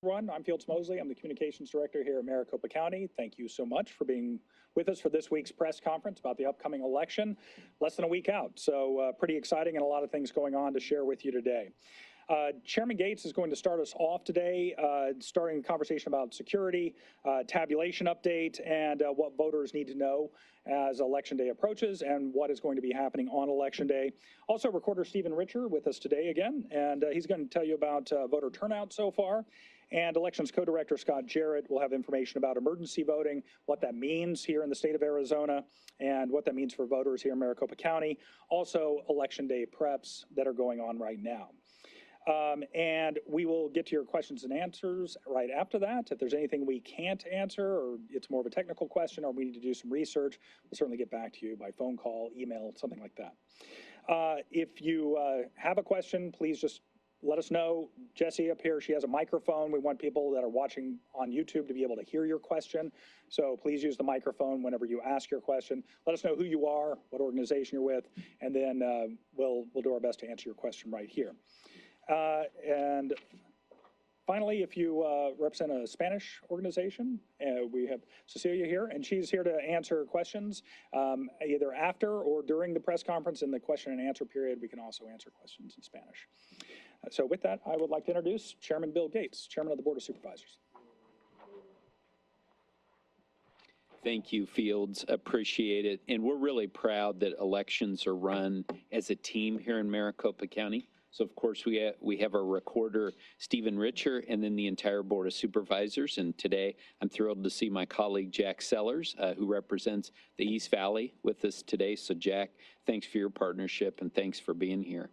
everyone. I'm Fields Mosley. I'm the Communications Director here at Maricopa County. Thank you so much for being with us for this week's press conference about the upcoming election. Less than a week out, so pretty exciting and a lot of things going on to share with you today. Chairman Gates is going to start us off today, starting a conversation about security, tabulation update, and what voters need to know as Election Day approaches and what is going to be happening on Election Day. Also, Recorder Stephen Richer with us today again, and he's going to tell you about voter turnout so far. And Elections Co-Director Scott Jarrett will have information about emergency voting, what that means here in the state of Arizona, and what that means for voters here in Maricopa County. Also, Election Day preps that are going on right now. And we will get to your questions and answers right after that. If there's anything we can't answer, or it's more of a technical question, or we need to do some research, we'll certainly get back to you by phone call, email, something like that. If you have a question, please just let us know. Jessie up here, she has a microphone. We want people that are watching on YouTube to be able to hear your question. So please use the microphone whenever you ask your question. Let us know who you are, what organization you're with, and then we'll do our best to answer your question right here. And finally, if you represent a Spanish organization, we have Cecilia here, and she's here to answer questions either after or during the press conference. In the question and answer period, we can also answer questions in Spanish. So with that, I would like to introduce Chairman Bill Gates, Chairman of the Board of Supervisors. Thank you, Fields. Appreciate it. And we're really proud that elections are run as a team here in Maricopa County. So, of course, we have our recorder, Stephen Richer, and then the entire Board of Supervisors. And today, I'm thrilled to see my colleague, Jack Sellers, who represents the East Valley with us today. So, Jack, thanks for your partnership and thanks for being here.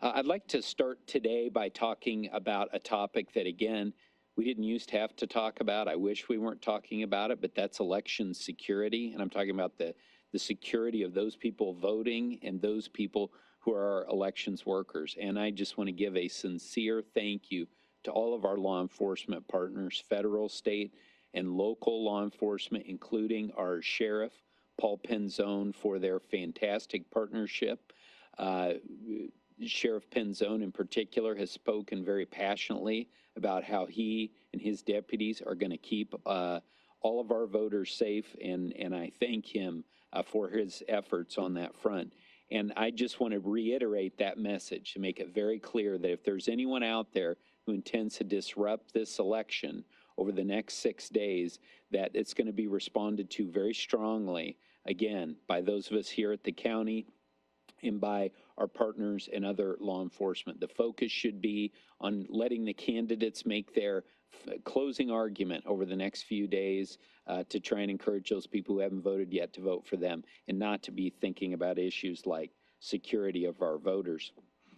I'd like to start today by talking about a topic that, again, we didn't used to have to talk about. I wish we weren't talking about it, but that's election security. And I'm talking about the security of those people voting and those people who are our elections workers. And I just want to give a sincere thank you to all of our law enforcement partners, federal, state, and local law enforcement, including our sheriff, Paul Penzone, for their fantastic partnership. Sheriff Penzone in particular has spoken very passionately about how he and his deputies are going to keep all of our voters safe, and I thank him for his efforts on that front. And I just want to reiterate that message to make it very clear that if there's anyone out there who intends to disrupt this election over the next 6 days, that it's going to be responded to very strongly, again, by those of us here at the county and by our partners and other law enforcement. The focus should be on letting the candidates make their closing argument over the next few days to try and encourage those people who haven't voted yet to vote for them, and not to be thinking about issues like security of our voters.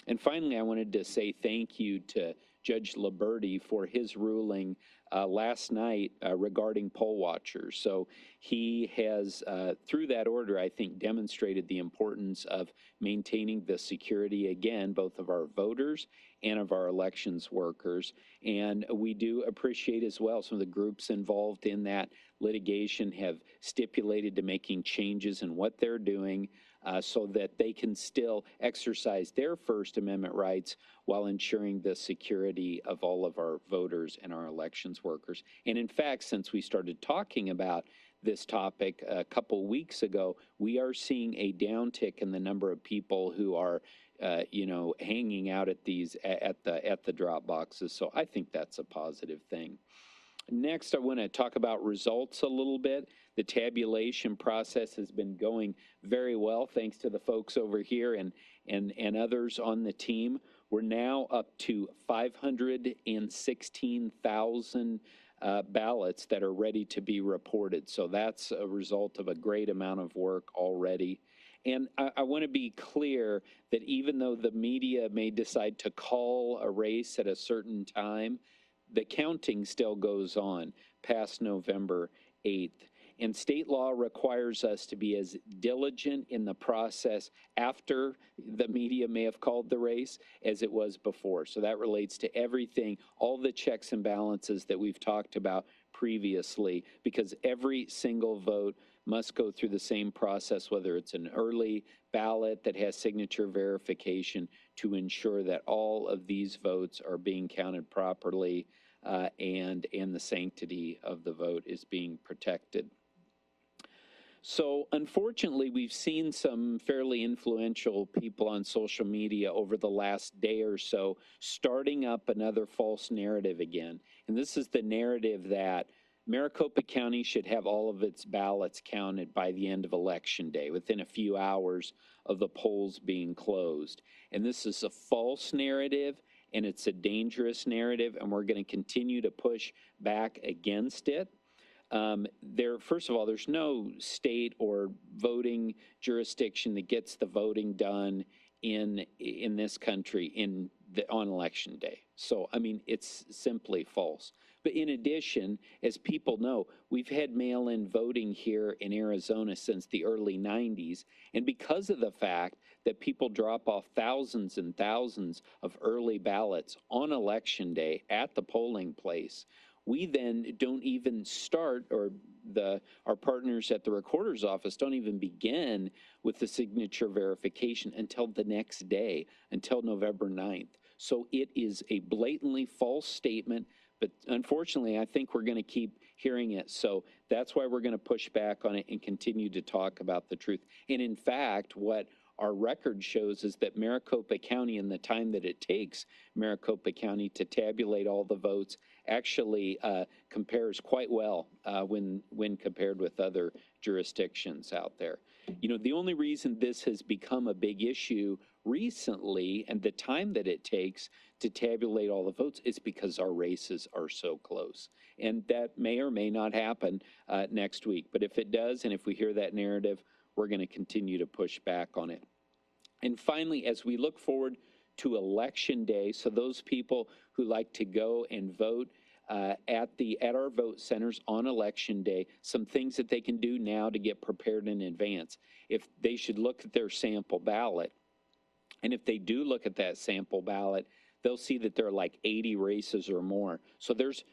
And finally, I wanted to say thank you to Judge Liberti for his ruling last night regarding poll watchers. So he has, through that order, I think, demonstrated the importance of maintaining the security, again, both of our voters and of our elections workers. And we do appreciate as well some of the groups involved in that litigation have stipulated to making changes in what they're doing so that they can still exercise their First Amendment rights while ensuring the security of all of our voters and our elections workers. And in fact, since we started talking about this topic a couple weeks ago, we are seeing a downtick in the number of people who are hanging out at these at the drop boxes. So I think that's a positive thing. Next, I want to talk about results a little bit. The tabulation process has been going very well, thanks to the folks over here and others on the team. We're now up to 516,000 ballots that are ready to be reported. So that's a result of a great amount of work already. And I want to be clear that even though the media may decide to call a race at a certain time, the counting still goes on past November 8th. And state law requires us to be as diligent in the process after the media may have called the race as it was before. So that relates to everything, all the checks and balances that we've talked about previously, because every single vote must go through the same process, whether it's an early ballot that has signature verification, to ensure that all of these votes are being counted properly and the sanctity of the vote is being protected. So unfortunately, we've seen some fairly influential people on social media over the last day or so starting up another false narrative again. And this is the narrative that Maricopa County should have all of its ballots counted by the end of Election Day, within a few hours of the polls being closed. And this is a false narrative, and it's a dangerous narrative, and we're going to continue to push back against it. First of all, there's no state or voting jurisdiction that gets the voting done in this country on Election Day. So, I mean, it's simply false. But in addition, as people know, we've had mail-in voting here in Arizona since the early 90s. And because of the fact that people drop off thousands and thousands of early ballots on Election Day at the polling place, we then don't even start, or our partners at the recorder's office don't even begin with the signature verification until the next day, until November 9th. So it is a blatantly false statement, but unfortunately, I think we're going to keep hearing it. So that's why we're going to push back on it and continue to talk about the truth. And in fact, what our record shows is that Maricopa County, in the time that it takes Maricopa County to tabulate all the votes, actually compares quite well when compared with other jurisdictions out there. You know, the only reason this has become a big issue recently and the time that it takes to tabulate all the votes is because our races are so close. And that may or may not happen next week. But if it does, and if we hear that narrative, we're going to continue to push back on it. And finally, as we look forward to Election Day, so those people who like to go and vote at our vote centers on Election Day, some things that they can do now to get prepared in advance. If they should look at their sample ballot, and if they do look at that sample ballot, they'll see that there are like 80 races or more. So there's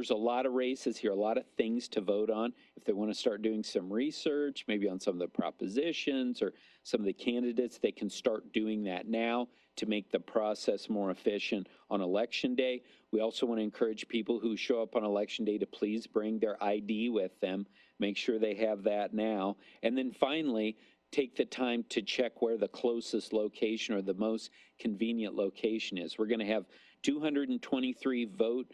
a lot of races here, a lot of things to vote on. If they want to start doing some research, maybe on some of the propositions or some of the candidates, they can start doing that now to make the process more efficient on Election Day. We also want to encourage people who show up on Election Day to please bring their ID with them. Make sure they have that now. And then finally, take the time to check where the closest location or the most convenient location is. We're going to have 223 vote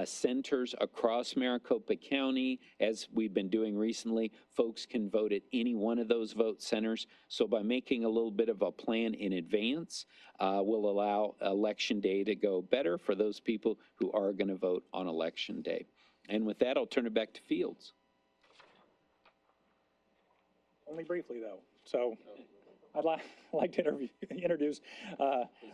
centers across Maricopa County. As we've been doing recently, folks can vote at any one of those vote centers. So by making a little bit of a plan in advance, will allow Election Day to go better for those people who are going to vote on Election Day. And with that, I'll turn it back to Fields. Only briefly, though. So I'd like to introduce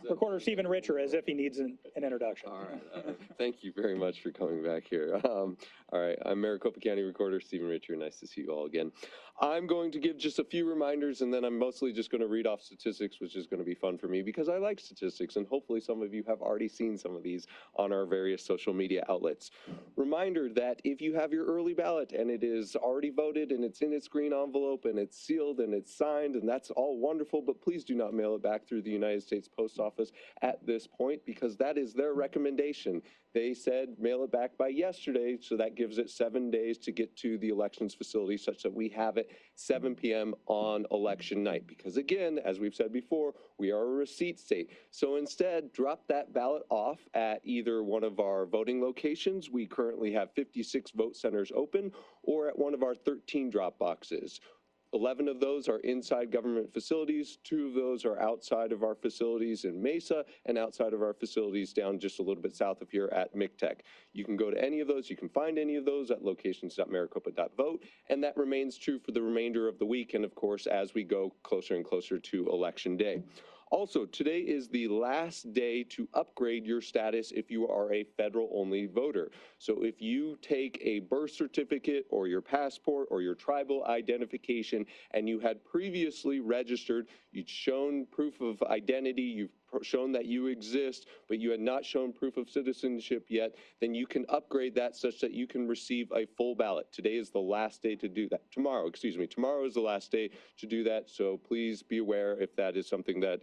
Recorder Stephen Richer as if he needs an introduction. All right. Thank you very much for coming back here. All right. I'm Maricopa County Recorder Stephen Richer. Nice to see you all again. I'm going to give just a few reminders, and then I'm mostly just going to read off statistics, which is going to be fun for me because I like statistics, and hopefully some of you have already seen some of these on our various social media outlets. Reminder that if you have your early ballot and it is already voted and it's in its green envelope and it's sealed and it's signed, and that's all wonderful, but please do not mail it back through the United States Post Office at this point because that is their recommendation. They said mail it back by yesterday, so that gives it 7 days to get to the elections facility such that we have it 7 p.m. on election night. Because again, as we've said before, we are a receipt state. So instead, drop that ballot off at either one of our voting locations. We currently have 56 vote centers open, or at one of our 13 drop boxes. 11 of those are inside government facilities. 2 of those are outside of our facilities in Mesa and outside of our facilities down just a little bit south of here at MCTEC. You can go to any of those. You can find any of those at locations.maricopa.vote, and that remains true for the remainder of the week and, of course, as we go closer and closer to Election Day. Also, today is the last day to upgrade your status if you are a federal-only voter. So if you take a birth certificate or your passport or your tribal identification and you had previously registered, you'd shown proof of identity, you've shown that you exist, but you had not shown proof of citizenship yet, then you can upgrade that such that you can receive a full ballot. Today is the last day to do that. Tomorrow is the last day to do that. So please be aware if that is something that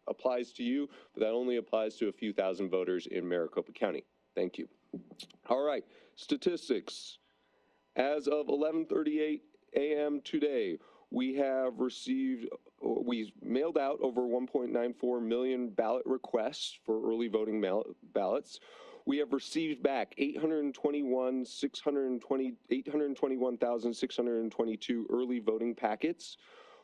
applies to you, but that only applies to a few thousand voters in Maricopa County. Thank you. All right, statistics. As of 11:38 a.m. today, we mailed out over 1.94 million ballot requests for early voting ballots. We have received back 821,622 early voting packets.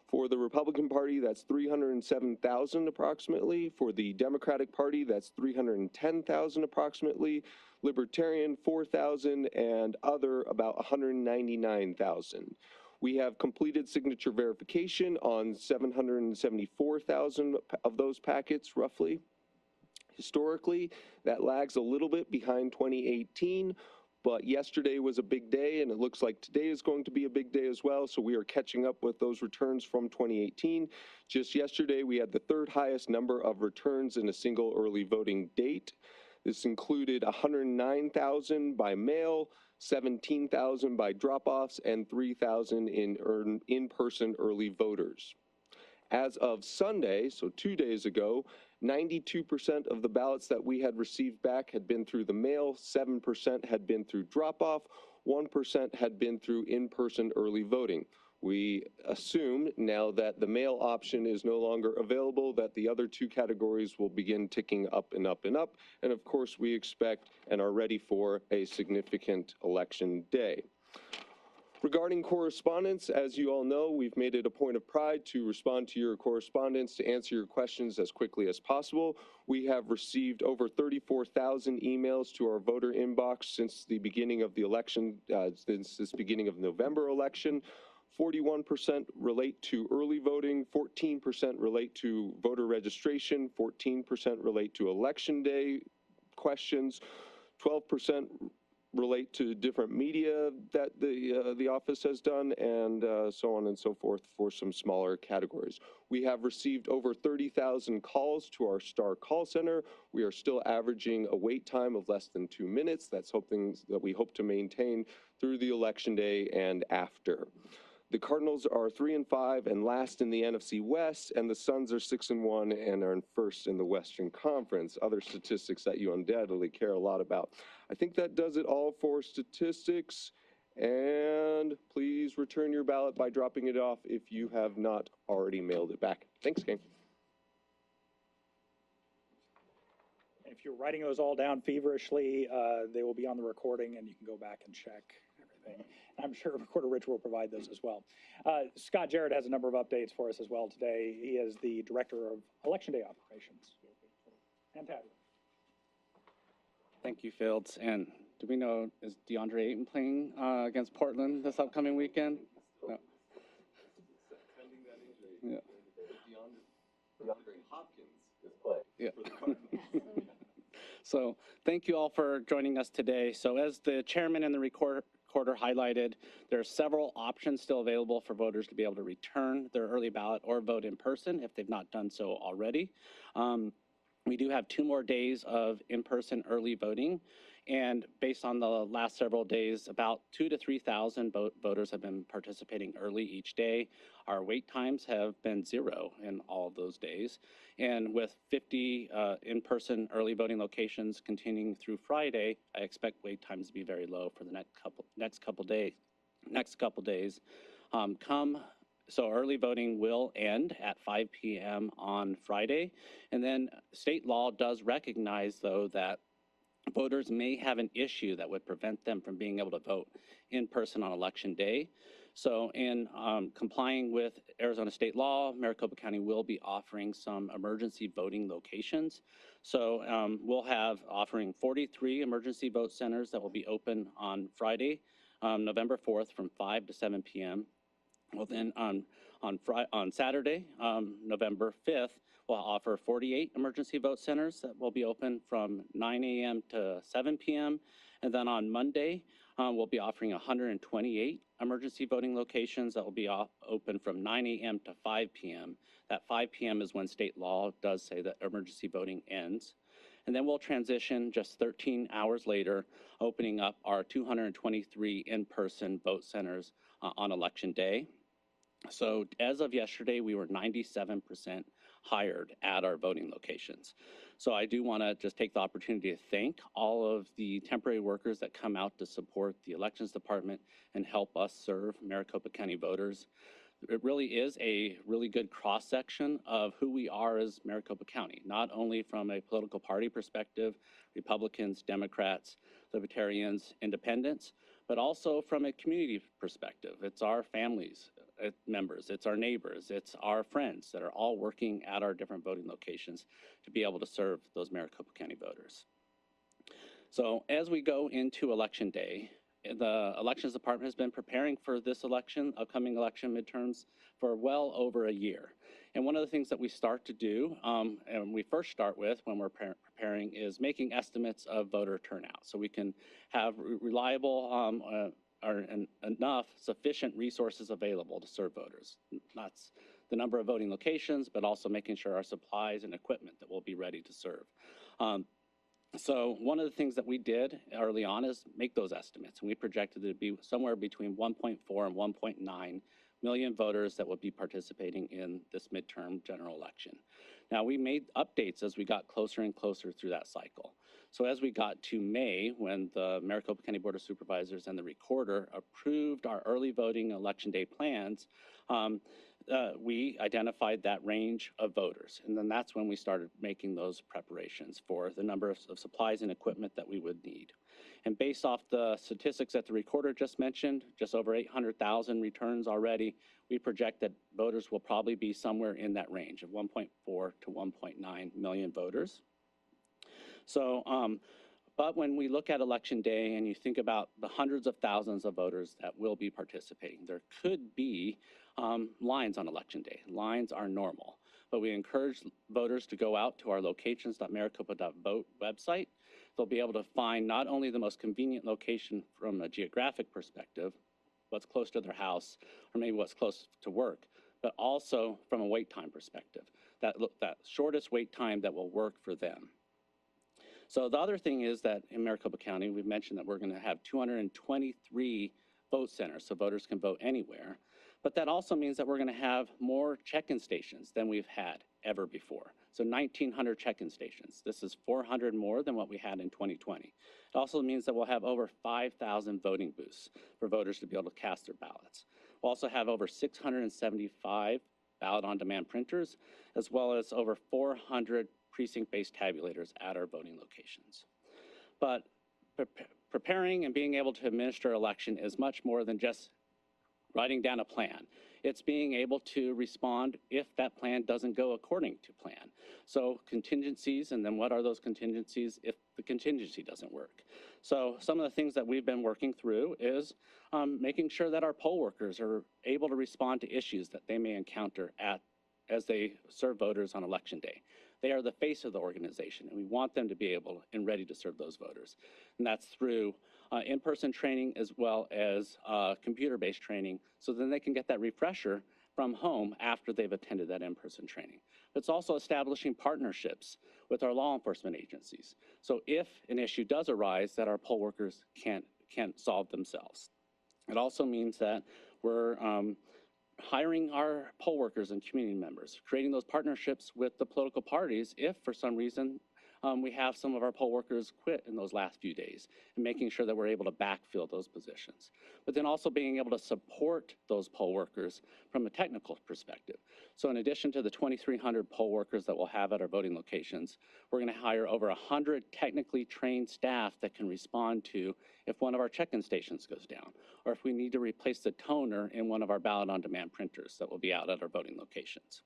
For the Republican Party, that's 307,000 approximately. For the Democratic Party, that's 310,000 approximately. Libertarian, 4,000, and other, about 199,000. We have completed signature verification on 774,000 of those packets, roughly. Historically, that lags a little bit behind 2018, but yesterday was a big day, and it looks like today is going to be a big day as well, so we are catching up with those returns from 2018. Just yesterday, we had the third highest number of returns in a single early voting date. This included 109,000 by mail, 17,000 by drop-offs, and 3,000 in-person early voters. As of Sunday, so 2 days ago, 92% of the ballots that we had received back had been through the mail, 7% had been through drop-off, 1% had been through in-person early voting. We assume now that the mail option is no longer available, that the other two categories will begin ticking up and up and up. And of course, we expect and are ready for a significant election day. Regarding correspondence, as you all know, we've made it a point of pride to respond to your correspondence, to answer your questions as quickly as possible. We have received over 34,000 emails to our voter inbox since the beginning of the election, since this beginning of November election. 41% relate to early voting, 14% relate to voter registration, 14% relate to election day questions, 12% relate to different media that the office has done, and so on and so forth for some smaller categories. We have received over 30,000 calls to our STAR call center. We are still averaging a wait time of less than 2 minutes. That's something that we hope to maintain through the election day and after. The Cardinals are 3-5 and last in the NFC West, and the Suns are 6-1 and are in first in the Western Conference. Other statistics that you undoubtedly care a lot about. I think that does it all for statistics. And please return your ballot by dropping it off if you have not already mailed it back. Thanks, gang. If you're writing those all down feverishly, they will be on the recording, and you can go back and check everything. I'm sure Recorder Rich will provide those as well. Scott Jarrett has a number of updates for us as well today. He is the Director of Election Day Operations. And Tabby. Thank you, Fields. And do we know, is DeAndre Ayton playing against Portland this upcoming weekend? No. Yeah. DeAndre Hopkins is playing. Yeah. So thank you all for joining us today. So as the chairman and the recorder highlighted, there are several options still available for voters to be able to return their early ballot or vote in person if they've not done so already. We do have 2 more days of in-person early voting, and based on the last several days, about 2,000 to 3,000 voters have been participating early each day. Our wait times have been 0 in all of those days, and with 50 in-person early voting locations continuing through Friday, I expect wait times to be very low for the next couple days. So early voting will end at 5 p.m. on Friday. And then state law does recognize, though, that voters may have an issue that would prevent them from being able to vote in person on election day. So in complying with Arizona state law, Maricopa County will be offering some emergency voting locations. So we'll have offering 43 emergency vote centers that will be open on Friday, November 4th from 5 to 7 p.m. Well, then on Saturday, November 5th, we'll offer 48 emergency vote centers that will be open from 9 a.m. to 7 p.m. And then on Monday, we'll be offering 128 emergency voting locations that will be open from 9 a.m. to 5 p.m. That 5 p.m. is when state law does say that emergency voting ends. And then we'll transition just 13 hours later, opening up our 223 in-person vote centers on election day. So as of yesterday, we were 97% hired at our voting locations. So I do want to just take the opportunity to thank all of the temporary workers that come out to support the elections department and help us serve Maricopa County voters. It really is a really good cross-section of who we are as Maricopa County, not only from a political party perspective, Republicans, Democrats, Libertarians, Independents, but also from a community perspective. It's our families, members, it's our neighbors, it's our friends that are all working at our different voting locations to be able to serve those Maricopa County voters. So as we go into Election Day, the Elections Department has been preparing for this election, upcoming election midterms, for well over a year. And one of the things that we start to do, and we first start with when we're preparing, is making estimates of voter turnout. So we can have reliable and enough sufficient resources available to serve voters. That's the number of voting locations, but also making sure our supplies and equipment that will be ready to serve. So one of the things that we did early on is make those estimates, and we projected it to be somewhere between 1.4 and 1.9 million voters that would be participating in this midterm general election. Now, we made updates as we got closer and closer through that cycle. So as we got to May, when the Maricopa County Board of Supervisors and the recorder approved our early voting election day plans, we identified that range of voters. And then that's when we started making those preparations for the number of supplies and equipment that we would need. And based off the statistics that the recorder just mentioned, just over 800,000 returns already, we project that voters will probably be somewhere in that range of 1.4 to 1.9 million voters. So, but when we look at Election Day and you think about the hundreds of thousands of voters that will be participating, there could be lines on Election Day. Lines are normal, but we encourage voters to go out to our locations.maricopa.vote website. They'll be able to find not only the most convenient location from a geographic perspective, what's close to their house, or maybe what's close to work, but also from a wait time perspective, that shortest wait time that will work for them. So the other thing is that in Maricopa County, we've mentioned that we're going to have 223 vote centers, so voters can vote anywhere. But that also means that we're going to have more check-in stations than we've had ever before. So 1,900 check-in stations. This is 400 more than what we had in 2020. It also means that we'll have over 5,000 voting booths for voters to be able to cast their ballots. We'll also have over 675 ballot-on-demand printers, as well as over 400 precinct-based tabulators at our voting locations. But preparing and being able to administer election is much more than just writing down a plan. It's being able to respond if that plan doesn't go according to plan. So contingencies, and then what are those contingencies if the contingency doesn't work? So some of the things that we've been working through is making sure that our poll workers are able to respond to issues that they may encounter as they serve voters on Election Day. They are the face of the organization, and we want them to be able and ready to serve those voters. And that's through in-person training as well as computer-based training, so then they can get that refresher from home after they've attended that in-person training. But it's also establishing partnerships with our law enforcement agencies. So if an issue does arise that our poll workers can't solve themselves. It also means that we're hiring our poll workers and community members, creating those partnerships with the political parties if for some reason we have some of our poll workers quit in those last few days, and making sure that we're able to backfill those positions. But then also being able to support those poll workers from a technical perspective. So in addition to the 2,300 poll workers that we'll have at our voting locations, we're going to hire over 100 technically trained staff that can respond to if one of our check-in stations goes down, or if we need to replace the toner in one of our ballot-on-demand printers that will be out at our voting locations.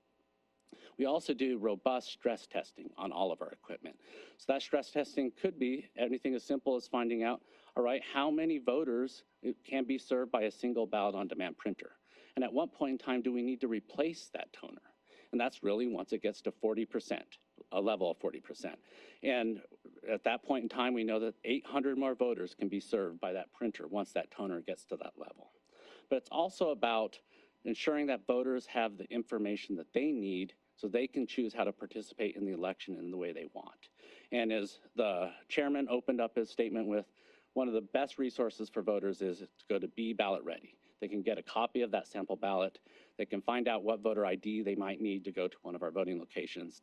We also do robust stress testing on all of our equipment. So that stress testing could be anything as simple as finding out, all right, how many voters can be served by a single ballot-on-demand printer? And at what point in time do we need to replace that toner? And that's really once it gets to 40%, a level of 40%. And at that point in time, we know that 800 more voters can be served by that printer once that toner gets to that level. But it's also about ensuring that voters have the information that they need so they can choose how to participate in the election in the way they want. And as the chairman opened up his statement with, one of the best resources for voters is to go to Be Ballot Ready. They can get a copy of that sample ballot. They can find out what voter ID they might need to go to one of our voting locations.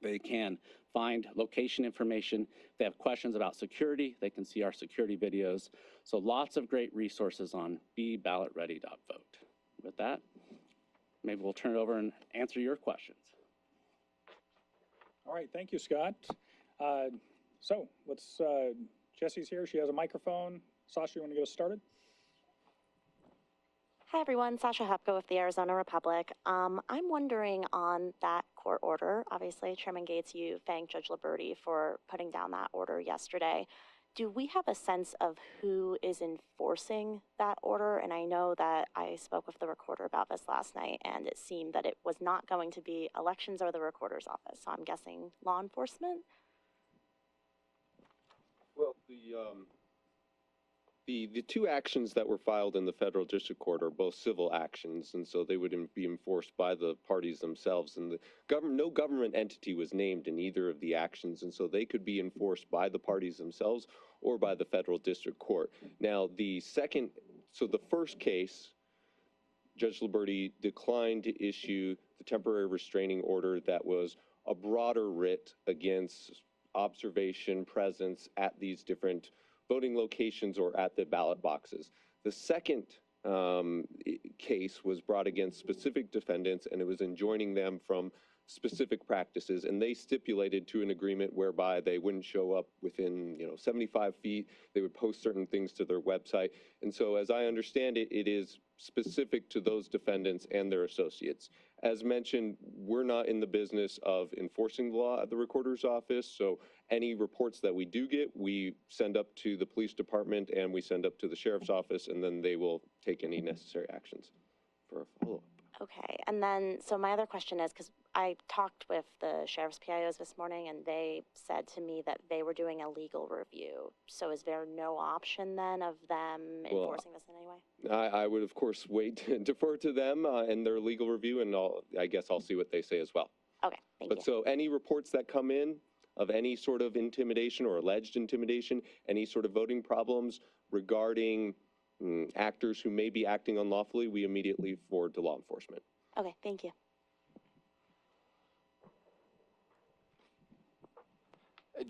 They can find location information. If they have questions about security, they can see our security videos. So lots of great resources on beballotready.vote. With that, maybe we'll turn it over and answer your questions. All right, thank you, Scott. So let's, Jesse's here. She has a microphone. Sasha, you want to get us started? Hi, everyone. Sasha Hepko with the Arizona Republic. I'm wondering on that court order, obviously, Chairman Gates, you thanked Judge Liberty for putting down that order yesterday. Do we have a sense of who is enforcing that order? And I know that I spoke with the recorder about this last night, and it seemed that it was not going to be elections or the recorder's office. So I'm guessing law enforcement? Well, the two actions that were filed in the federal district court are both civil actions, and so they would be enforced by the parties themselves. And no government entity was named in either of the actions, and so they could be enforced by the parties themselves or by the federal district court. Now, the first case, Judge Liberty declined to issue the temporary restraining order that was a broader writ against observation, presence at these different voting locations or at the ballot boxes. The second case was brought against specific defendants, and it was enjoining them from specific practices, and they stipulated to an agreement whereby they wouldn't show up within 75 feet. They would post certain things to their website. And so as I understand it, it is specific to those defendants and their associates. As mentioned, we're not in the business of enforcing the law at the recorder's office, so any reports that we do get, we send up to the police department and we send up to the sheriff's office, and then they will take any necessary actions for a follow-up. Okay, and then, so my other question is, because I talked with the sheriff's PIOs this morning, and they said to me that they were doing a legal review. So is there no option then of them enforcing this in any way? I would, of course, wait and defer to them and their legal review, and I guess I'll see what they say as well. Okay, thank you. But so any reports that come in of any sort of intimidation or alleged intimidation, any sort of voting problems regarding actors who may be acting unlawfully, we immediately forward to law enforcement. Okay, thank you.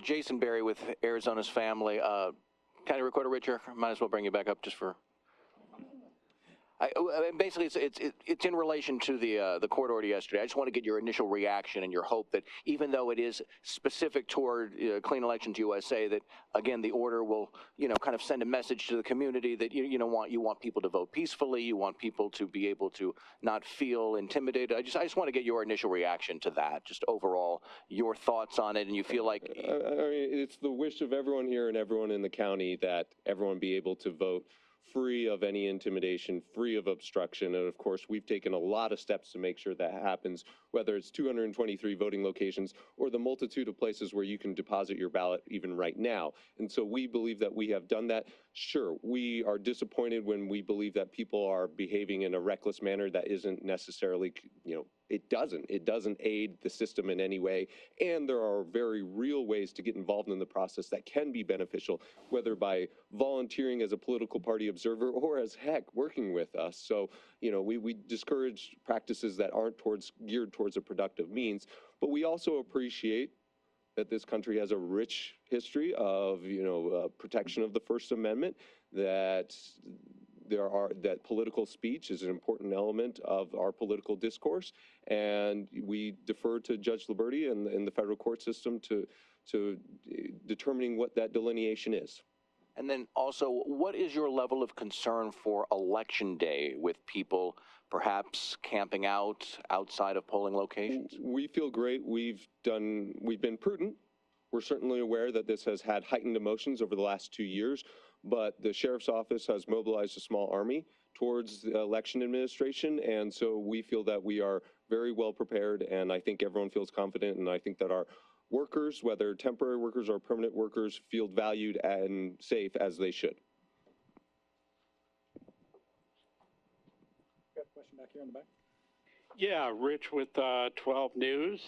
Jason Berry with Arizona's Family. County Recorder Richard, might as well bring you back up just for. Basically, it's in relation to the court order yesterday. I just want to get your initial reaction and your hope that even though it is specific toward Clean Elections USA, that again the order will kind of send a message to the community that you want people to vote peacefully, you want people to be able to not feel intimidated. I just want to get your initial reaction to that, just overall your thoughts on it, and you feel like. I mean, it's the wish of everyone here and everyone in the county that everyone be able to vote free of any intimidation, free of obstruction. And of course, we've taken a lot of steps to make sure that happens, whether it's 223 voting locations or the multitude of places where you can deposit your ballot even right now. And so we believe that we have done that. Sure, we are disappointed when we believe that people are behaving in a reckless manner that isn't necessarily, it doesn't aid the system in any way. And there are very real ways to get involved in the process that can be beneficial, whether by volunteering as a political party observer or as heck working with us. So, we discourage practices that aren't geared towards a productive means, but we also appreciate that this country has a rich history of, protection of the First Amendment, that political speech is an important element of our political discourse, and we defer to Judge Liberty and the federal court system to determining what that delineation is. And then also, what is your level of concern for Election Day with people perhaps camping outside of polling locations? We feel great. We've been prudent. We're certainly aware that this has had heightened emotions over the last 2 years, but the sheriff's office has mobilized a small army towards the election administration, and so we feel that we are very well prepared, and I think everyone feels confident, and I think that our workers, whether temporary workers or permanent workers, feel valued and safe as they should. Got a question back here in the back. Yeah, Rich with 12 News.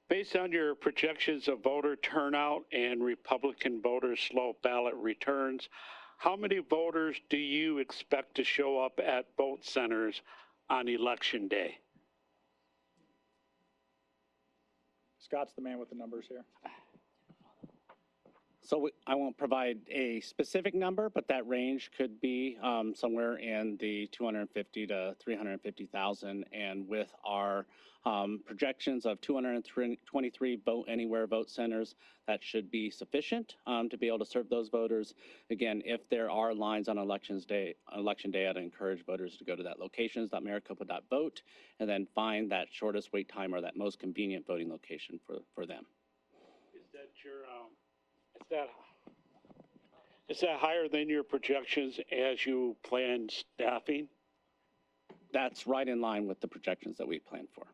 Based on your projections of voter turnout and Republican voters' slow ballot returns, how many voters do you expect to show up at vote centers on Election Day? Scott's the man with the numbers here. So I won't provide a specific number, but that range could be somewhere in the 250 to 350,000. And with our projections of 223 vote anywhere vote centers, that should be sufficient to be able to serve those voters. Again, if there are lines on election day, I'd encourage voters to go to that locations.maricopa.vote and then find that shortest wait time or that most convenient voting location for them. Is that your, is that higher than your projections as you plan staffing? That's right in line with the projections that we planned for.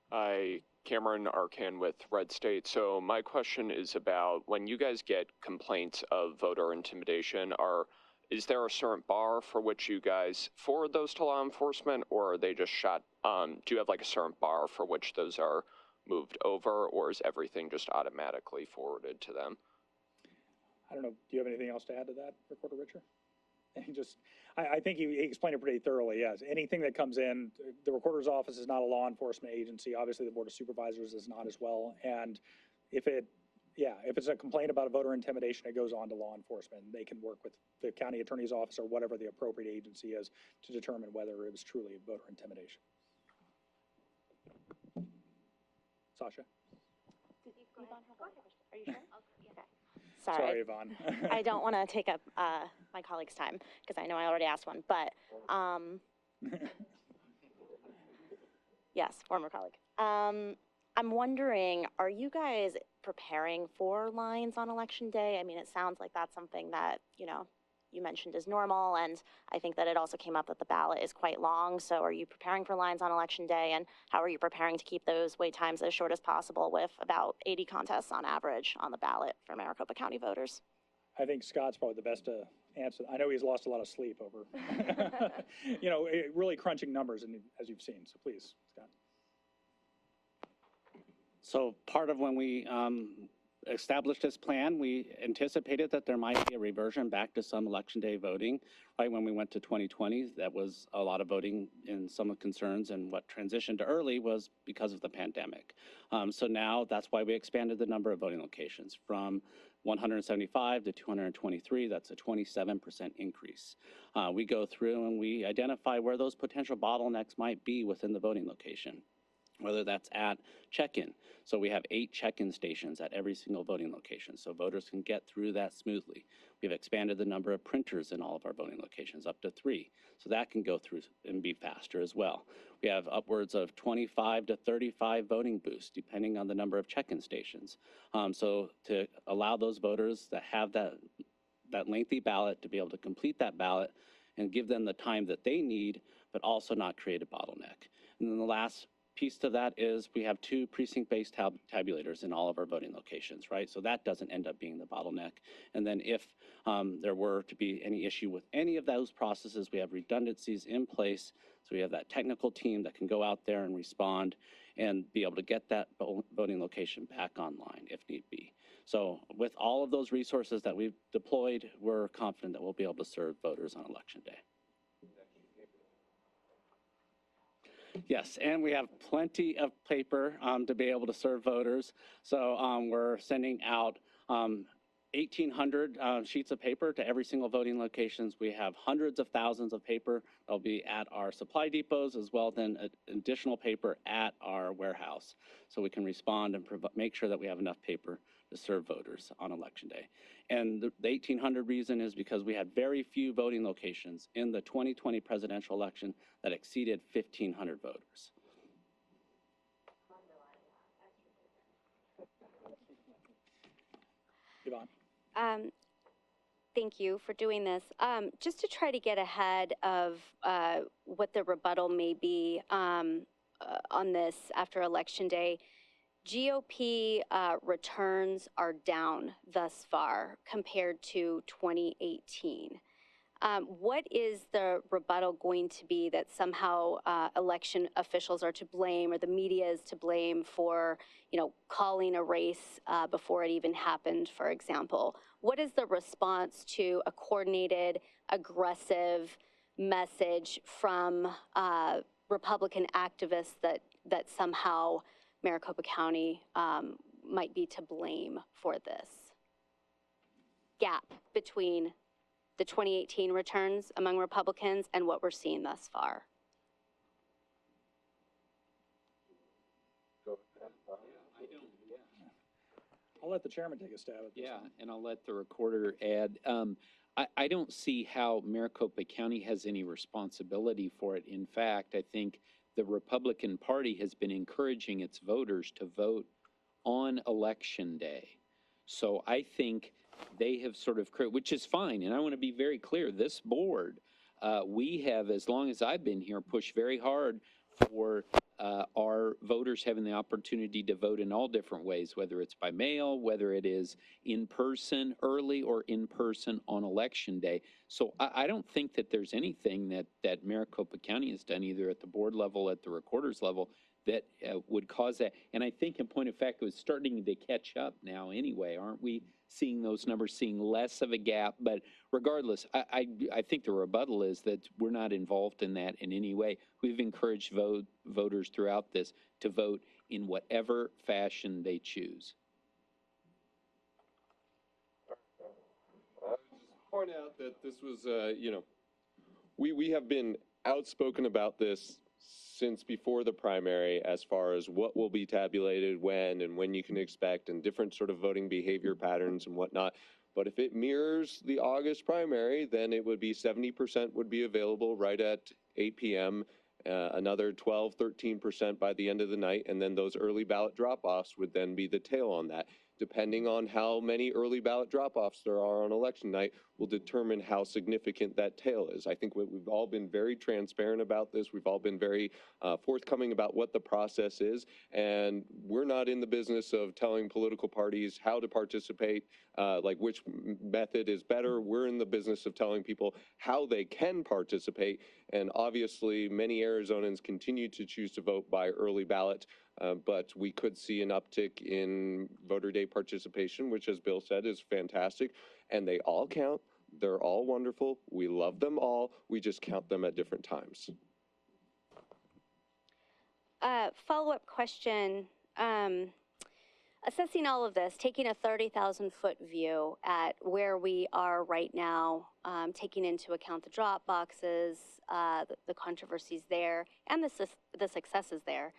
Hi, Cameron Arcan with Red State. So my question is about when you guys get complaints of voter intimidation, is there a certain bar for which you guys forward those to law enforcement, or are they just shot? Do you have like a certain bar for which those are moved over, or is everything just automatically forwarded to them? I don't know. Do you have anything else to add to that, Recorder Richard? I think he explained it pretty thoroughly, yes. Anything that comes in, the Recorder's Office is not a law enforcement agency. Obviously, the Board of Supervisors is not as well. And if it's a complaint about a voter intimidation, it goes on to law enforcement. They can work with the county attorney's office or whatever the appropriate agency is to determine whether it was truly voter intimidation. Sasha? Are you sure? Okay. Sorry, Yvonne. I don't want to take up my colleague's time because I know I already asked one, but yes, former colleague. I'm wondering, are you guys preparing for lines on election day? I mean, it sounds like that's something that, you mentioned is normal, and I think that it also came up that the ballot is quite long. So are you preparing for lines on election day, and how are you preparing to keep those wait times as short as possible with about 80 contests on average on the ballot for Maricopa County voters? I think Scott's probably the best to answer. I know he's lost a lot of sleep over, really crunching numbers, and as you've seen. So please, Scott. So part of when we established this plan, we anticipated that there might be a reversion back to some election day voting. Right when we went to 2020, that was a lot of voting in some of concerns, and what transitioned to early was because of the pandemic. So now that's why we expanded the number of voting locations from 175 to 223. That's a 27% increase. We go through and we identify where those potential bottlenecks might be within the voting location, whether that's at check-in. So we have 8 check-in stations at every single voting location, so voters can get through that smoothly. We've expanded the number of printers in all of our voting locations up to 3, so that can go through and be faster as well. We have upwards of 25 to 35 voting booths, depending on the number of check-in stations. So to allow those voters that have that lengthy ballot to be able to complete that ballot and give them the time that they need, but also not create a bottleneck. And then the last piece to that is we have 2 precinct-based tabulators in all of our voting locations, right? So that doesn't end up being the bottleneck. And then if there were to be any issue with any of those processes, we have redundancies in place. So we have that technical team that can go out there and respond and be able to get that voting location back online if need be. So with all of those resources that we've deployed, we're confident that we'll be able to serve voters on election day. Yes, and we have plenty of paper to be able to serve voters. So we're sending out 1,800 sheets of paper to every single voting locations. We have hundreds of thousands of paper that'll be at our supply depots, as well as additional paper at our warehouse. So we can respond and make sure that we have enough paper to serve voters on election day. And the 1,800 reason is because we had very few voting locations in the 2020 presidential election that exceeded 1,500 voters. Yvonne. Thank you for doing this. Just to try to get ahead of what the rebuttal may be on this after Election Day, GOP returns are down thus far compared to 2018. What is the rebuttal going to be that somehow election officials are to blame, or the media is to blame for, calling a race before it even happened, for example? What is the response to a coordinated, aggressive message from Republican activists that somehow Maricopa County might be to blame for this gap between the 2018 returns among Republicans and what we're seeing thus far. I'll let the chairman take a stab at this. Yeah, one. and I'll let the recorder add. I don't see how Maricopa County has any responsibility for it. In fact, I think the Republican Party has been encouraging its voters to vote on Election Day. So I think they have sort of, which is fine. And I want to be very clear, this board, we have, as long as I've been here, pushed very hard for our voters having the opportunity to vote in all different ways, whether it's by mail, whether it is in person early or in person on Election Day. So I don't think that there's anything that Maricopa County has done, either at the board level, at the recorder's level, that would cause that. And I think, in point of fact, it was starting to catch up now anyway. Aren't we seeing those numbers, seeing less of a gap? But regardless, I think the rebuttal is that we're not involved in that in any way. We've encouraged voters throughout this to vote in whatever fashion they choose. I would just point out that this was, we have been outspoken about this since before the primary, as far as what will be tabulated when and when you can expect, and different sort of voting behavior patterns and whatnot. But if it mirrors the August primary, then it would be 70% would be available right at 8 p.m., another 12, 13% by the end of the night, and then those early ballot drop-offs would then be the tail on that. Depending on how many early ballot drop-offs there are on election night will determine how significant that tail is. I think we've all been very transparent about this. We've all been very forthcoming about what the process is, and we're not in the business of telling political parties how to participate, like which method is better. We're in the business of telling people how they can participate, and obviously many Arizonans continue to choose to vote by early ballot. But we could see an uptick in voter day participation, which, as Bill said, is fantastic. And they all count. They're all wonderful. We love them all. We just count them at different times. Follow-up question. Assessing all of this, taking a 30,000-foot view at where we are right now, taking into account the drop boxes, the controversies there, and the successes there,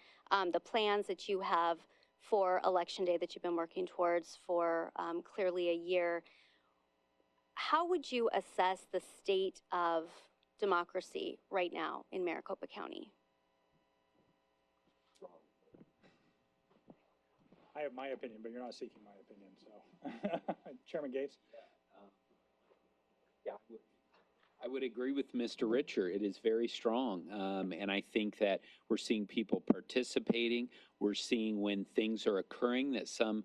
the plans that you have for Election Day that you've been working towards for clearly a year, how would you assess the state of democracy right now in Maricopa County? I have my opinion, but you're not seeking my opinion, so. Chairman Gates? Yeah, I would agree with Mr. Richer. It is very strong, and I think that we're seeing people participating. We're seeing when things are occurring that some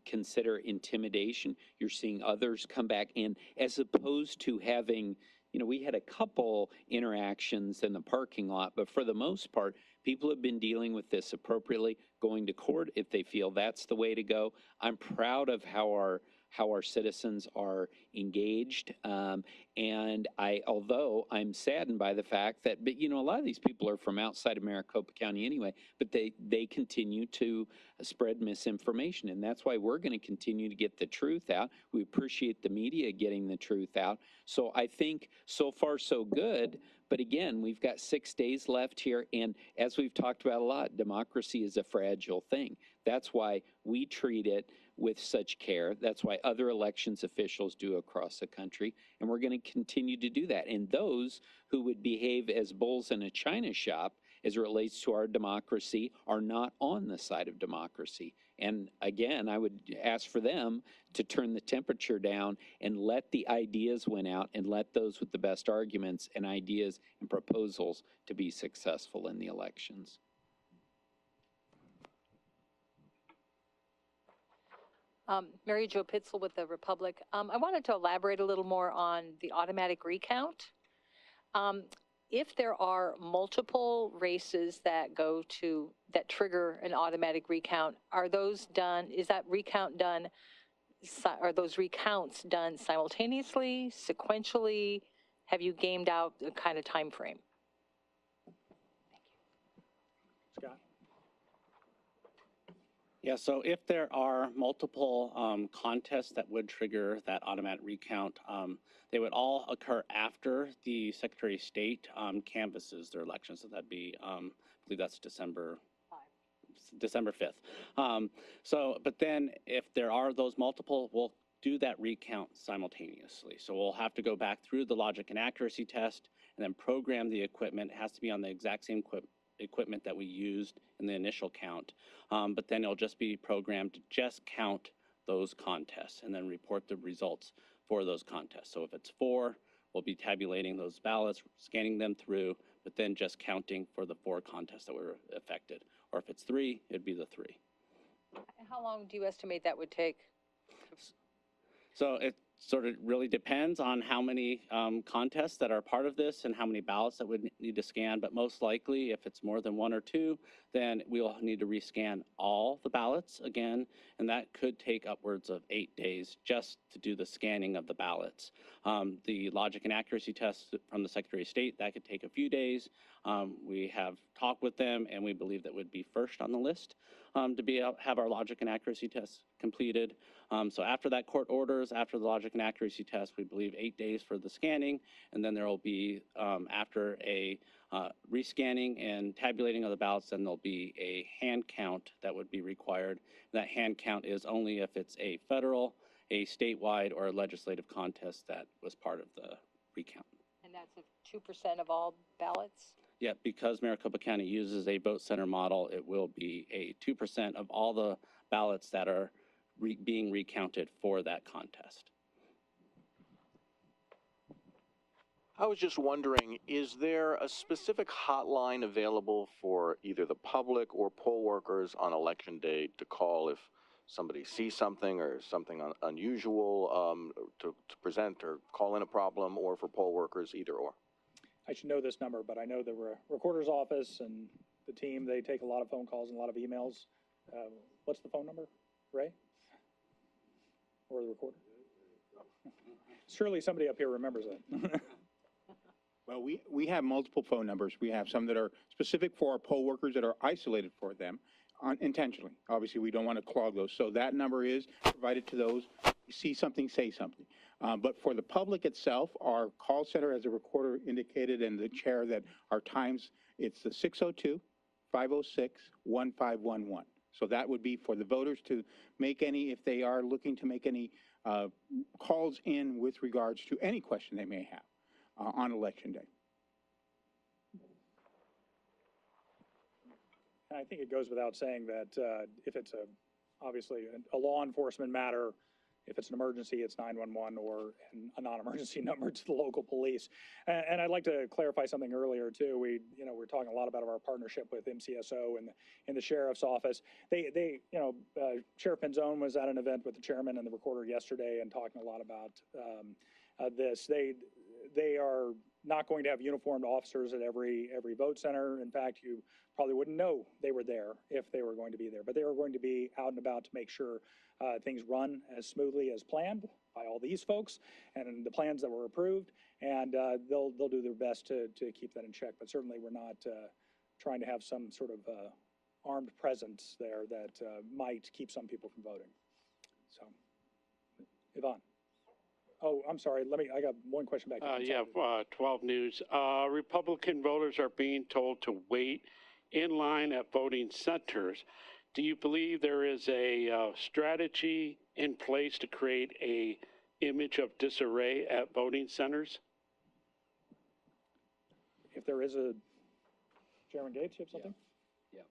consider intimidation. You're seeing others come back in, as opposed to having, we had a couple interactions in the parking lot, but for the most part, people have been dealing with this appropriately, going to court if they feel that's the way to go. I'm proud of how our citizens are engaged, and although I'm saddened by the fact that, a lot of these people are from outside of Maricopa County anyway, but they continue to spread misinformation, and that's why we're going to continue to get the truth out. We appreciate the media getting the truth out. So I think so far so good, but again, we've got 6 days left here, and as we've talked about a lot, democracy is a fragile thing. That's why we treat it with such care. That's why other elections officials do across the country, and we're going to continue to do that. And those who would behave as bulls in a china shop as it relates to our democracy are not on the side of democracy. And again, I would ask for them to turn the temperature down and let the ideas win out, and let those with the best arguments and ideas and proposals to be successful in the elections. Mary Jo Pitzel with the Republic. I wanted to elaborate a little more on the automatic recount. If there are multiple races that trigger an automatic recount, are those done, is that recount done, are those recounts done simultaneously, sequentially? Have you gamed out a kind of time frame? Yeah, so if there are multiple contests that would trigger that automatic recount, they would all occur after the Secretary of State canvasses their elections. So that'd be, I believe that's December 5th. But then if there are those multiple, we'll do that recount simultaneously. So we'll have to go back through the logic and accuracy test and then program the equipment. It has to be on the exact same equipment that we used in the initial count. But then it'll just be programmed to just count those contests and then report the results for those contests. So if it's 4, we'll be tabulating those ballots, scanning them through, but then just counting for the 4 contests that were affected. Or if it's 3, it'd be the 3. How long do you estimate that would take? So it sort of really depends on how many contests that are part of this and how many ballots that would need to scan. But most likely, if it's more than 1 or 2, then we'll need to rescan all the ballots again. And that could take upwards of 8 days just to do the scanning of the ballots. The logic and accuracy test from the Secretary of State, that could take a few days. We have talked with them, and we believe that would be first on the list to have our logic and accuracy tests completed. So after that court orders, after the logic and accuracy test, we believe 8 days for the scanning, and then there will be, after a rescanning and tabulating of the ballots, then there'll be a hand count that would be required. That hand count is only if it's a federal, a statewide, or a legislative contest that was part of the recount. And that's 2% of all ballots? Yeah, because Maricopa County uses a vote center model, it will be a 2% of all the ballots that are being recounted for that contest. I was just wondering, is there a specific hotline available for either the public or poll workers on election day to call if somebody sees something or something unusual to present or call in a problem, or for poll workers, either or? I should know this number, but I know the recorder's office and the team, they take a lot of phone calls and a lot of emails. What's the phone number, Ray? Or the recorder? Surely somebody up here remembers it. Well, we have multiple phone numbers. We have some that are specific for our poll workers that are isolated for them intentionally. Obviously, we don't want to clog those. So that number is provided to those. You see something, say something. But for the public itself, our call center, as the recorder indicated, and the chair, that our times, it's the 602-506-1511. So that would be for the voters to make any, if they are looking to make any calls in with regards to any question they may have on Election Day. And I think it goes without saying that if it's obviously a law enforcement matter, if it's an emergency, it's 911 or a non-emergency number to the local police. And I'd like to clarify something earlier too. We're talking a lot about our partnership with MCSO and the sheriff's office. Sheriff Penzone was at an event with the chairman and the recorder yesterday and talking a lot about this. They are not going to have uniformed officers at every vote center. In fact, you probably wouldn't know they were there if they were going to be there, but they are going to be out and about to make sure things run as smoothly as planned by all these folks and the plans that were approved, and they'll do their best to keep that in check. But certainly we're not trying to have some sort of armed presence there that might keep some people from voting. So, Yvonne. Oh, I'm sorry. I got one question back. 12 News. Republican voters are being told to wait in line at voting centers. Do you believe there is a strategy in place to create a image of disarray at voting centers? If there is Chairman Gates, you have something? Yeah.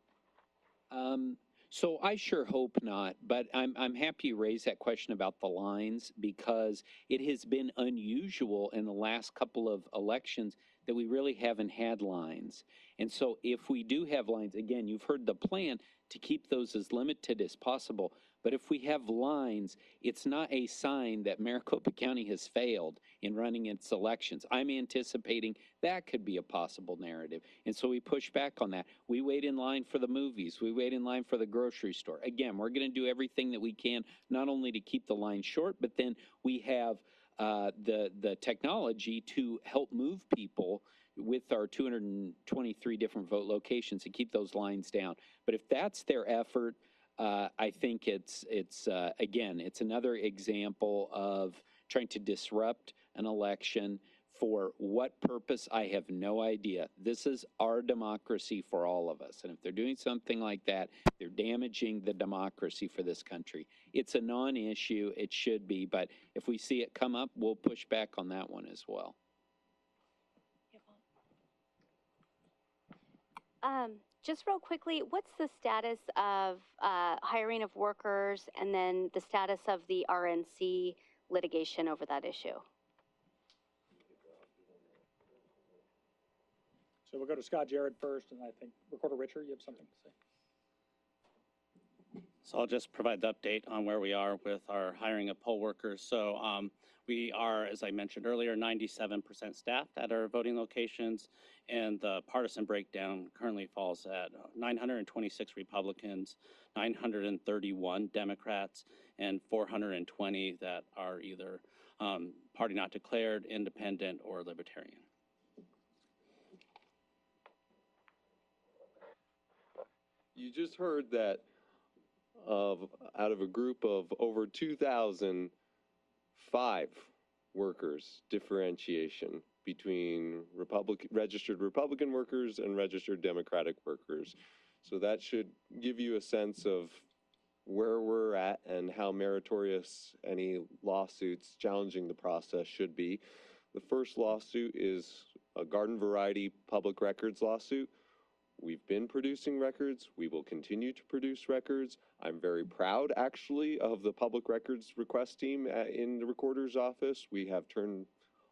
So I sure hope not, but I'm happy you raised that question about the lines, because it has been unusual in the last couple of elections that we really haven't had lines. And so if we do have lines, again, you've heard the plan to keep those as limited as possible. But if we have lines, it's not a sign that Maricopa County has failed in running its elections. I'm anticipating that could be a possible narrative. And so we push back on that. We wait in line for the movies. We wait in line for the grocery store. Again, we're going to do everything that we can, not only to keep the line short, but then we have the technology to help move people with our 223 different vote locations to keep those lines down. But if that's their effort, I think it's again, it's another example of trying to disrupt an election. For what purpose, I have no idea. This is our democracy for all of us. And if they're doing something like that, they're damaging the democracy for this country. It's a non-issue. It should be. But if we see it come up, we'll push back on that one as well. Just real quickly, what's the status of hiring of workers and then the status of the RNC litigation over that issue? So we'll go to Scott Jared first, and I think Recorder Richard, you have something to say. So I'll just provide the update on where we are with our hiring of poll workers. So we are, as I mentioned earlier, 97% staffed at our voting locations, and the partisan breakdown currently falls at 926 Republicans, 931 Democrats, and 420 that are either party not declared, independent, or libertarian. You just heard that out of a group of over 2,005 workers, differentiation between registered Republican workers and registered Democratic workers. So that should give you a sense of where we're at and how meritorious any lawsuits challenging the process should be. The first lawsuit is a garden variety public records lawsuit. We've been producing records. We will continue to produce records. I'm very proud, actually, of the public records request team in the recorder's office. We have turned,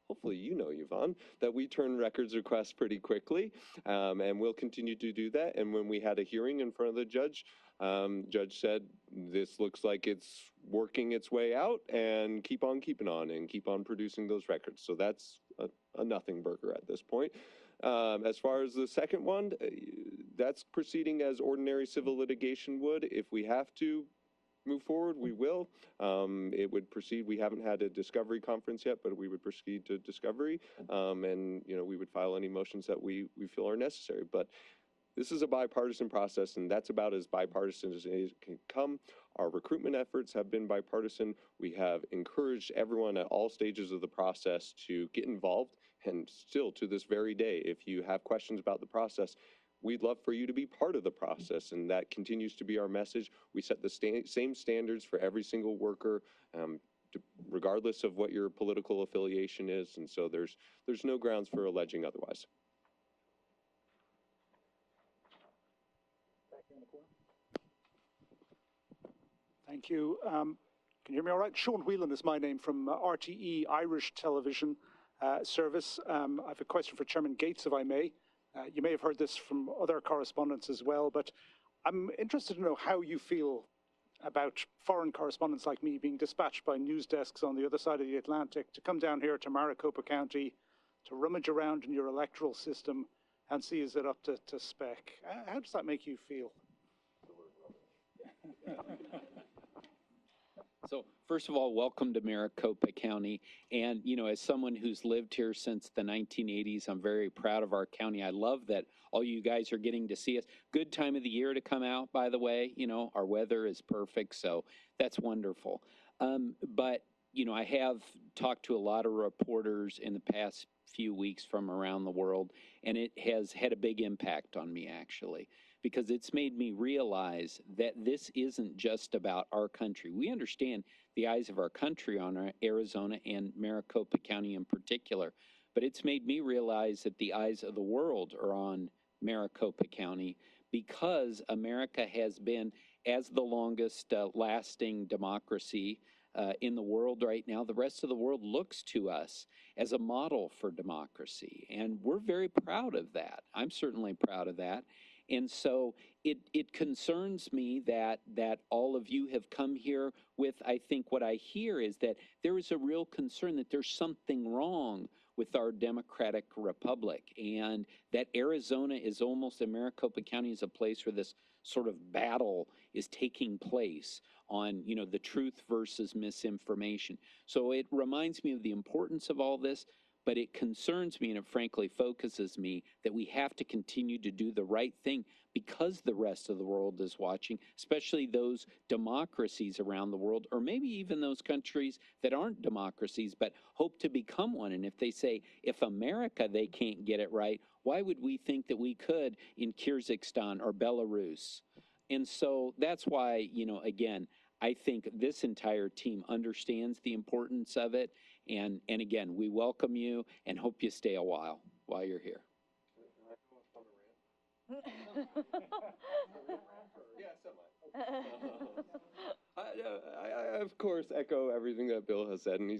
hopefully you know, Yvonne, that we turn records requests pretty quickly, and we'll continue to do that. And when we had a hearing in front of the judge, judge said, this looks like it's working its way out, and keep on keeping on and keep on producing those records. So that's a nothing burger at this point. As far as the second one, that's proceeding as ordinary civil litigation would. If we have to move forward, we will. It would proceed. We haven't had a discovery conference yet, but we would proceed to discovery, and we would file any motions that we feel are necessary. But this is a bipartisan process, and that's about as bipartisan as it can come. Our recruitment efforts have been bipartisan. We have encouraged everyone at all stages of the process to get involved. And still to this very day, if you have questions about the process, we'd love for you to be part of the process. And that continues to be our message. We set the same standards for every single worker, regardless of what your political affiliation is. And so there's no grounds for alleging otherwise. Thank you. Can you hear me all right? Sean Whelan is my name from RTE Irish Television Service. I have a question for Chairman Gates, if I may. You may have heard this from other correspondents as well, but I'm interested to know how you feel about foreign correspondents like me being dispatched by news desks on the other side of the Atlantic to come down here to Maricopa County to rummage around in your electoral system and see is it up to spec. How does that make you feel? So first of all, welcome to Maricopa County. And, as someone who's lived here since the 1980s, I'm very proud of our county. I love that all you guys are getting to see us. Good time of the year to come out, by the way. Our weather is perfect, so that's wonderful. But, I have talked to a lot of reporters in the past few weeks from around the world, and it has had a big impact on me, actually, because it's made me realize that this isn't just about our country. We understand the eyes of our country on Arizona and Maricopa County in particular, but it's made me realize that the eyes of the world are on Maricopa County because America has been, as the longest lasting democracy in the world right now, the rest of the world looks to us as a model for democracy, and we're very proud of that. I'm certainly proud of that. And so it concerns me that all of you have come here with, I think what I hear is that there is a real concern that there's something wrong with our democratic republic, and that Arizona is almost, and Maricopa County is a place where this sort of battle is taking place on, the truth versus misinformation. So it reminds me of the importance of all this, but it concerns me and it frankly focuses me that we have to continue to do the right thing because the rest of the world is watching, especially those democracies around the world, or maybe even those countries that aren't democracies but hope to become one. And if they say, if America, they can't get it right, why would we think that we could in Kyrgyzstan or Belarus? And so that's why, you know, again, I think this entire team understands the importance of it. And again, we welcome you and hope you stay a while you're here. I of course echo everything that Bill has said, and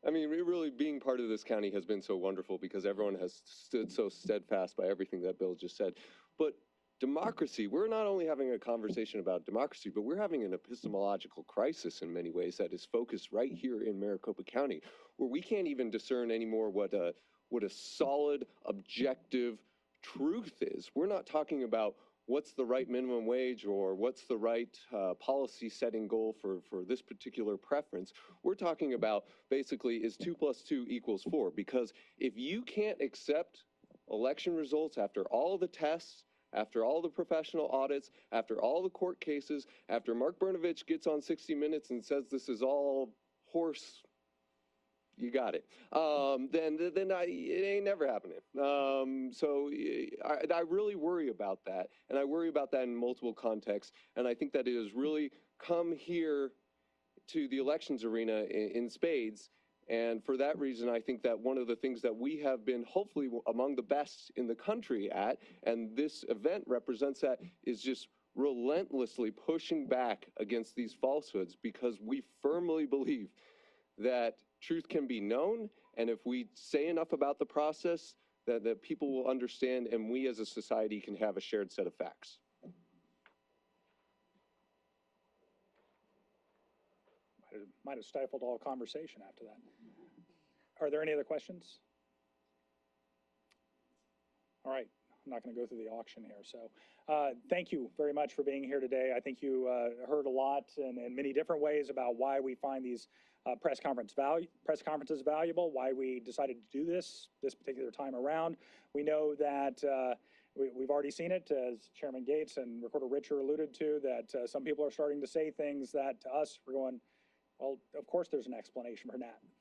I mean, really being part of this county has been so wonderful because everyone has stood so steadfast by everything that Bill just said. But democracy, we're not only having a conversation about democracy, but we're having an epistemological crisis in many ways that is focused right here in Maricopa County, where we can't even discern anymore what a solid, objective truth is. We're not talking about what's the right minimum wage or what's the right policy setting goal for this particular preference. We're talking about basically is 2 + 2 = 4, because if you can't accept election results after all the tests, after all the professional audits, after all the court cases, after Mark Brnovich gets on 60 Minutes and says this is all horse, you got it, then it ain't never happening. So I really worry about that, and I worry about that in multiple contexts, and I think that it has really come here to the elections arena in spades. And for that reason, I think that one of the things that we have been hopefully among the best in the country at, and this event represents that, is just relentlessly pushing back against these falsehoods, because we firmly believe that truth can be known, and if we say enough about the process, that people will understand, and we as a society can have a shared set of facts. Might have stifled all conversation after that. Are there any other questions? All right, I'm not going to go through the auction here. So thank you very much for being here today. I think you heard a lot in many different ways about why we find these press conferences valuable, why we decided to do this particular time around. We know that we've already seen it, as Chairman Gates and Recorder Richer alluded to, that some people are starting to say things that to us we're going, well, of course there's an explanation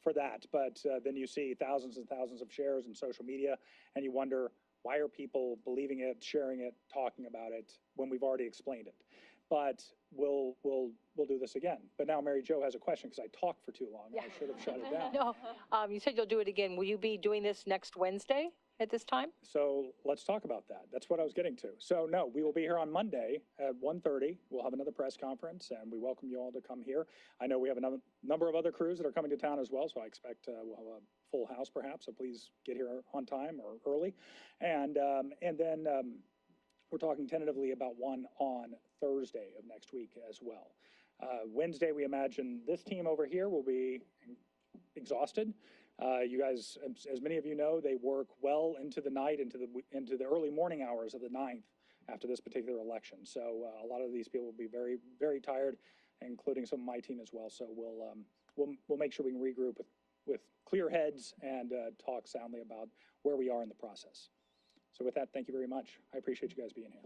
for that. But then you see thousands and thousands of shares in social media, and you wonder, why are people believing it, sharing it, talking about it when we've already explained it? But we'll do this again. But now Mary Jo has a question because I talked for too long. Yeah. I should have shut it down. No, you said you'll do it again. Will you be doing this next Wednesday at this time? So let's talk about that. That's what I was getting to. So no, we will be here on Monday at 1:30. We'll have another press conference, and we welcome you all to come here. I know we have a number of other crews that are coming to town as well, so I expect we'll have a full house perhaps. So please get here on time or early, and then we're talking tentatively about one on Thursday of next week as well. Wednesday, we imagine this team over here will be exhausted. You guys, as many of you know, they work well into the night, into the early morning hours of the 9th after this particular election. So a lot of these people will be very, very tired, including some of my team as well. So we'll make sure we can regroup with clear heads and talk soundly about where we are in the process. So with that, thank you very much. I appreciate you guys being here.